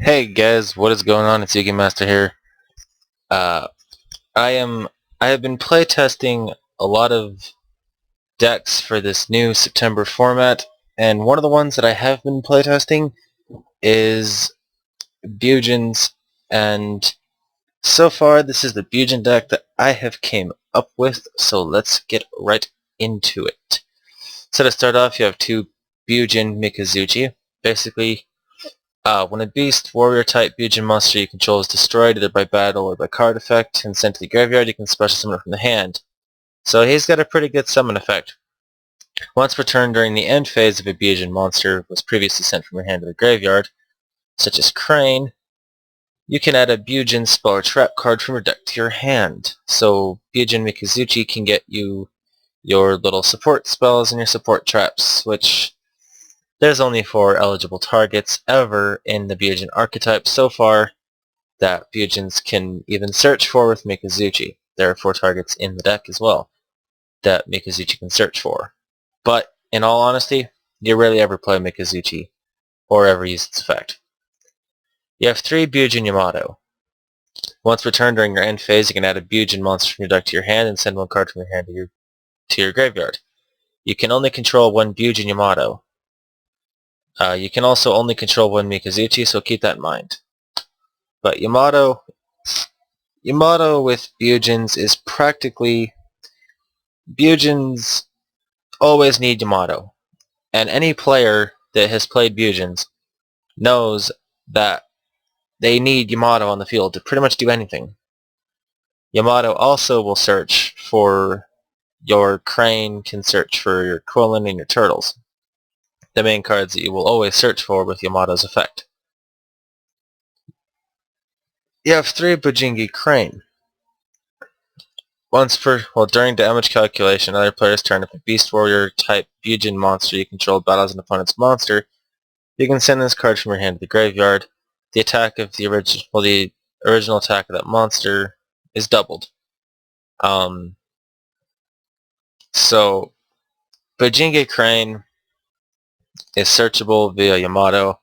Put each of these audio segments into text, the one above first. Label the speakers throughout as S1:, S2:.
S1: Hey guys, what is going on? It's YugiMaster here. Uh, I am I have been playtesting a lot of decks for this new September format, and one of the ones that I have been playtesting is Bujins, and so far this is the Bujin deck that I have came up with, so let's get right into it. So to start off, you have two Bujin Mikazuchi. Basically, when a beast, warrior type Bujin monster you control is destroyed either by battle or by card effect and sent to the graveyard, you can special summon it from the hand. So he's got a pretty good summon effect. Once returned during the end phase of a Bujin monster was previously sent from your hand to the graveyard, such as Crane, you can add a Bujin spell or trap card from your deck to your hand. So Bujin Mikazuchi can get you your little support spells and your support traps, which there's only 4 eligible targets ever in the Bujin archetype so far that Bujins can even search for with Mikazuchi. There are 4 targets in the deck as well that Mikazuchi can search for. But in all honesty, you rarely ever play Mikazuchi or ever use its effect. You have 3 Bujin Yamato. Once returned during your end phase, you can add a Bujin monster from your deck to your hand and send 1 card from your hand to your graveyard. You can only control 1 Bujin Yamato. You can also only control 1 Mikazuchi, so keep that in mind. But Yamato with Bujins is practically... Bujins always need Yamato. And any player that has played Bujins knows that they need Yamato on the field to pretty much do anything. Yamato also will search for your Crane, can search for your Quillen and your Turtles. The main cards that you will always search for with Yamato's effect. You have 3 Bujingi Crane. During damage calculation, other players' turn, if a Beast Warrior type Bujin monster you control battles an opponent's monster, you can send this card from your hand to the graveyard. The attack of the original attack of that monster is doubled. So Bujingi Crane is searchable via Yamato,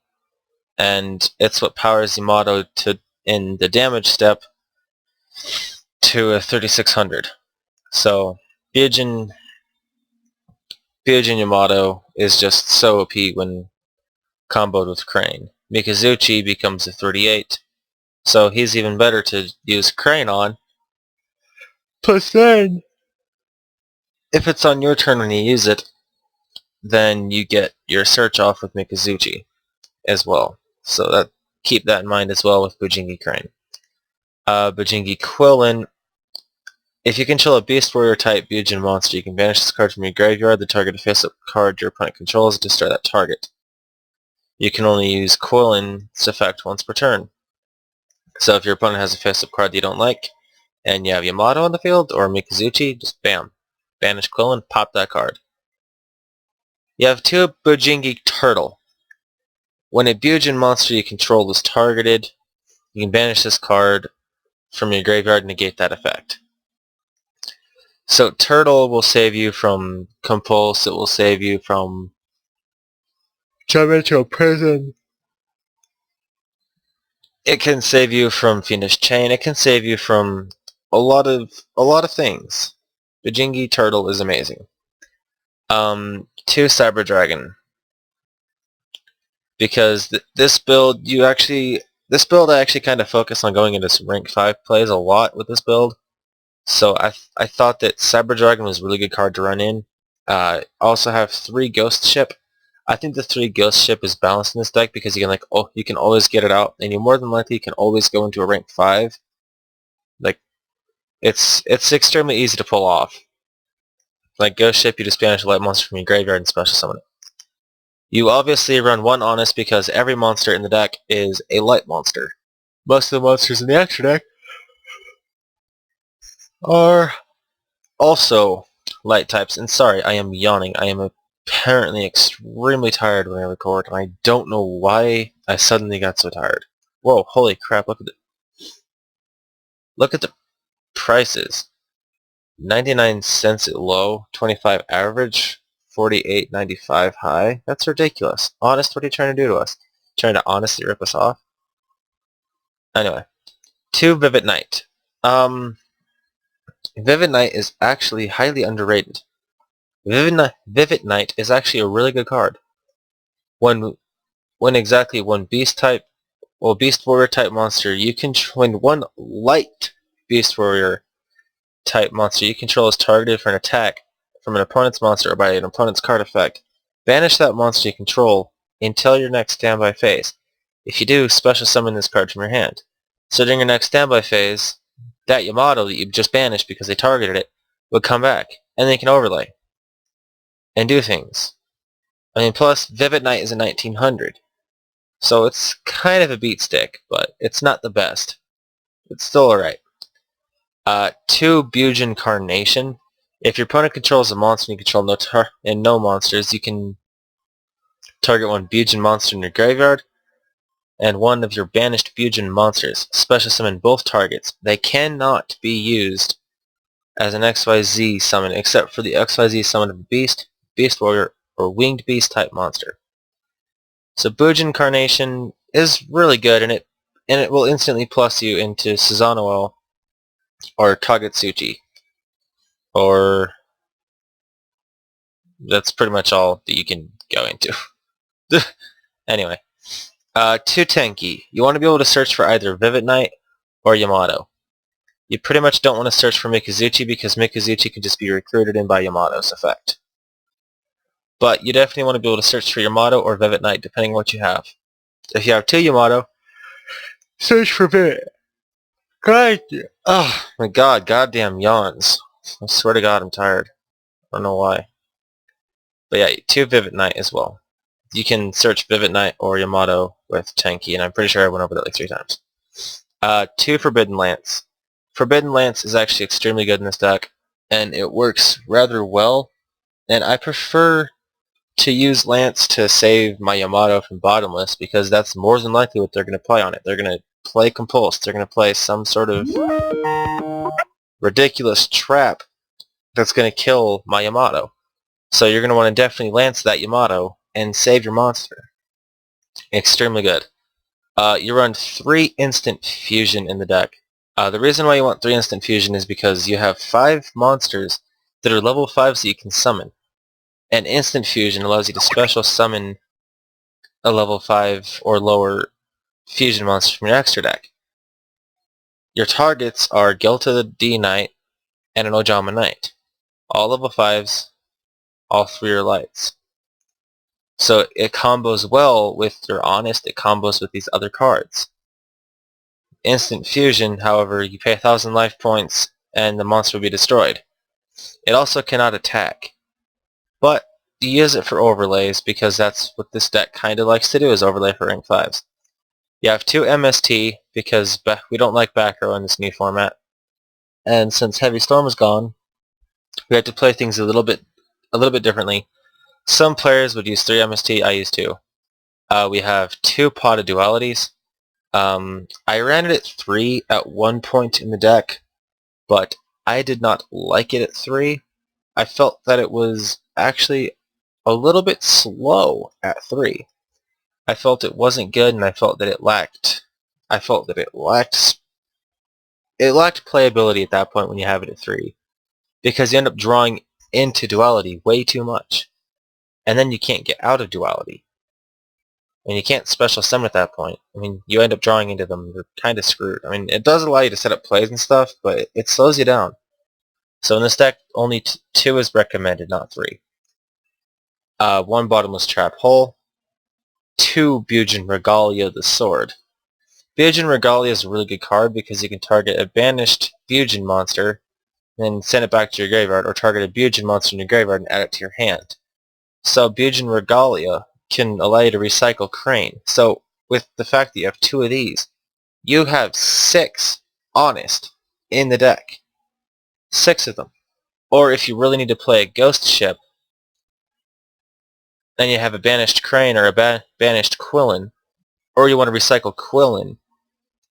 S1: and it's what powers Yamato to in the damage step to a 3600. So Bujin Yamato is just so OP when comboed with Crane. Mikazuchi becomes a 38, so he's even better to use Crane on. Plus then, if it's on your turn when you use it, then you get your search off with Mikazuchi as well. So keep that in mind as well with Bujingi Crane. Bujingi Quillen. If you control a Beast Warrior type Bujin monster, you can banish this card from your graveyard. The target face-up card your opponent controls to destroy that target. You can only use Quillen's effect once per turn. So if your opponent has a face-up card that you don't like, and you have Yamato on the field, or Mikazuchi, just bam. Banish Quillen, pop that card. You have 2 Bujingi Turtle. When a Bujin monster you control is targeted, you can banish this card from your graveyard and negate that effect. So Turtle will save you from Compulse, it will save you from Dimensional Prison. It can save you from Fiendish Chain, it can save you from a lot of things. Bujingi Turtle is amazing. 2 Cyber Dragon. Because this build I actually kind of focus on going into some rank 5 plays a lot with this build. So I thought that Cyber Dragon was a really good card to run in. Also have 3 Ghost Ship. I think the 3 Ghost Ship is balanced in this deck because you can always get it out, and you more than likely can always go into a rank 5. Like it's extremely easy to pull off. Like Ghost Ship, you just banish a light monster from your graveyard and special summon it. You obviously run 1 Honest because every monster in the deck is a light monster. Most of the monsters in the extra deck are also light types. And sorry, I am yawning. I am apparently extremely tired when I record, and I don't know why I suddenly got so tired. Whoa, holy crap, look at the prices. 99 cents at low, 25 average, 48.95 high. That's ridiculous. Honest, what are you trying to do to us? Trying to honestly rip us off? Anyway, 2 Vivid Knight. Vivid Knight is actually highly underrated. Vivid Knight is actually a really good card. When beast warrior type monster, when one light beast warrior type monster you control is targeted for an attack from an opponent's monster or by an opponent's card effect, banish that monster you control until your next standby phase. If you do, special summon this card from your hand. So during your next standby phase, that Yamato that you just banished because they targeted it would come back, and then you can overlay and do things. I mean, plus Vivid Knight is a 1900, so it's kind of a beat stick, but it's not the best. It's still alright. 2 Bujin Carnation. If your opponent controls a monster and you control no monsters, you can target 1 Bujin monster in your graveyard and 1 of your banished Bujin monsters. Special summon both targets. They cannot be used as an XYZ summon except for the XYZ summon of a beast, beast warrior, or winged beast type monster. So Bujin Carnation is really good, and it will instantly plus you into Susanoo or Kagetsuchi, or that's pretty much all that you can go into. Anyway, 2 Tenki. You want to be able to search for either Vivid Knight or Yamato. You pretty much don't want to search for Mikazuchi because Mikazuchi can just be recruited in by Yamato's effect. But you definitely want to be able to search for Yamato or Vivid Knight depending on what you have. If you have 2 Yamato, search for Vivid. God, oh my god, goddamn yawns. I swear to god I'm tired. I don't know why. But yeah, 2 Vivid Knight as well. You can search Vivid Knight or Yamato with Tenki, and I'm pretty sure I went over that like 3 times. 2 Forbidden Lance. Forbidden Lance is actually extremely good in this deck, and it works rather well, and I prefer to use Lance to save my Yamato from Bottomless because that's more than likely what they're going to play on it. They're going to play Compulse. They're going to play some sort of ridiculous trap that's going to kill my Yamato. So you're going to want to definitely Lance that Yamato and save your monster. Extremely good. You run 3 Instant Fusion in the deck. The reason why you want 3 Instant Fusion is because you have 5 monsters that are level 5s that you can summon. And Instant Fusion allows you to special summon a level 5 or lower fusion monster from your extra deck. Your targets are Gelta the D Knight and an Ojama Knight. All level 5s, all 3 are lights. So it combos well with your Honest, it combos with these other cards. Instant Fusion, however, you pay 1,000 life points and the monster will be destroyed. It also cannot attack. But you use it for overlays because that's what this deck kind of likes to do, is overlay for rank 5s. You have 2 MST because we don't like back row in this new format. And since Heavy Storm is gone, we had to play things a little bit differently. Some players would use 3 MST, I use 2. We have 2 Pot of Dualities. I ran it at 3 at one point in the deck, but I did not like it at 3. I felt that it was actually a little bit slow at 3. I felt it wasn't good, and I felt that it lacked playability at that point when you have it at 3, because you end up drawing into Duality way too much, and then you can't get out of Duality. And you can't special summon at that point. I mean, you end up drawing into them. You're kind of screwed. I mean, it does allow you to set up plays and stuff, but it slows you down. So in this deck, only 2 is recommended, not 3. 1 Bottomless Trap Hole. 2 Bujin Regalia the Sword. Bujin Regalia is a really good card because you can target a banished Bujin monster, then send it back to your graveyard, or target a Bujin monster in your graveyard and add it to your hand. So Bujin Regalia can allow you to recycle Crane. So with the fact that you have 2 of these, you have 6 Honest in the deck. 6 of them. Or if you really need to play a Ghost Ship, then you have a banished Crane or a banished Quillin, or you want to recycle Quillin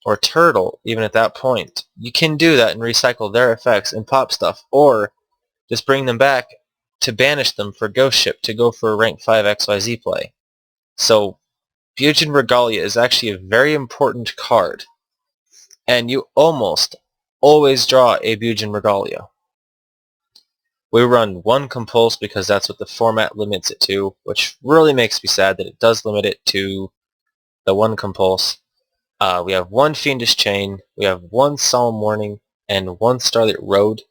S1: or Turtle, even at that point. You can do that and recycle their effects and pop stuff, or just bring them back to banish them for Ghost Ship to go for a rank 5 XYZ play. So Bujin Regalia is actually a very important card and you almost always draw a Bujin Regalia. We run one Compulse because that's what the format limits it to, which really makes me sad that it does limit it to the one Compulse. We have one Fiendish Chain, we have one Solemn Warning, and one Starlight Road.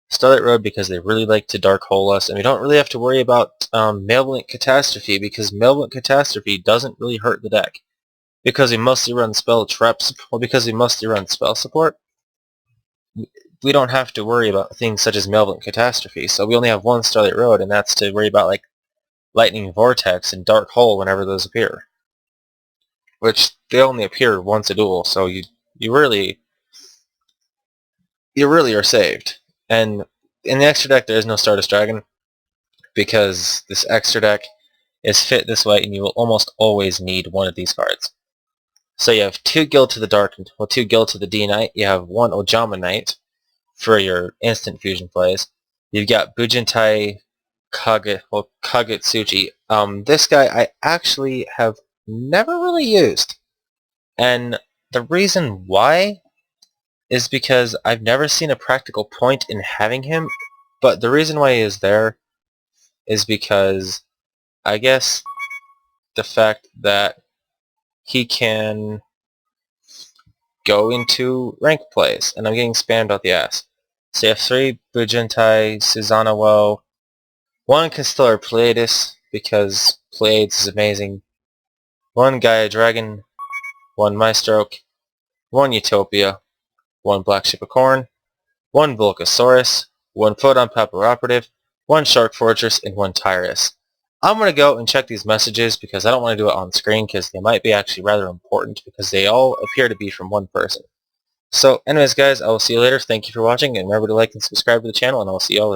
S1: Starlight Road because they really like to Dark Hole us, and we don't really have to worry about Malevolent Catastrophe because Malevolent Catastrophe doesn't really hurt the deck. Because we mostly run spell traps, well, because we mostly run spell support, we don't have to worry about things such as Malevolent Catastrophe, so we only have one Starlight Road, and that's to worry about like Lightning Vortex and Dark Hole whenever those appear. Which they only appear once a duel, so you really are saved. And in the extra deck there is no Stardust Dragon, because this extra deck is fit this way and you will almost always need one of these cards. So you have 2 Guild to the Dark, well 2 Guild to the D-Knight, you have 1 Ojama Knight for your instant fusion plays. You've got Bujintai Kagetsuchi. This guy I actually have never really used. And the reason why is because I've never seen a practical point in having him, but the reason why he is there is because I guess the fact that he can go into rank plays, and I'm getting spammed out the ass. So you have 3 Bujintai Susanoo, 1 Constellar Pleiades, because Pleiades is amazing, 1 Gaia Dragon, 1 Maestroke, 1 Utopia, 1 Black Ship of Corn, 1 Volcasaurus, 1 Photon Paper Operative, 1 Shark Fortress, and 1 Tyrus. I'm going to go and check these messages because I don't want to do it on screen because they might be actually rather important because they all appear to be from one person. So anyways guys, I will see you later. Thank you for watching, and remember to like and subscribe to the channel, and I'll see you all later.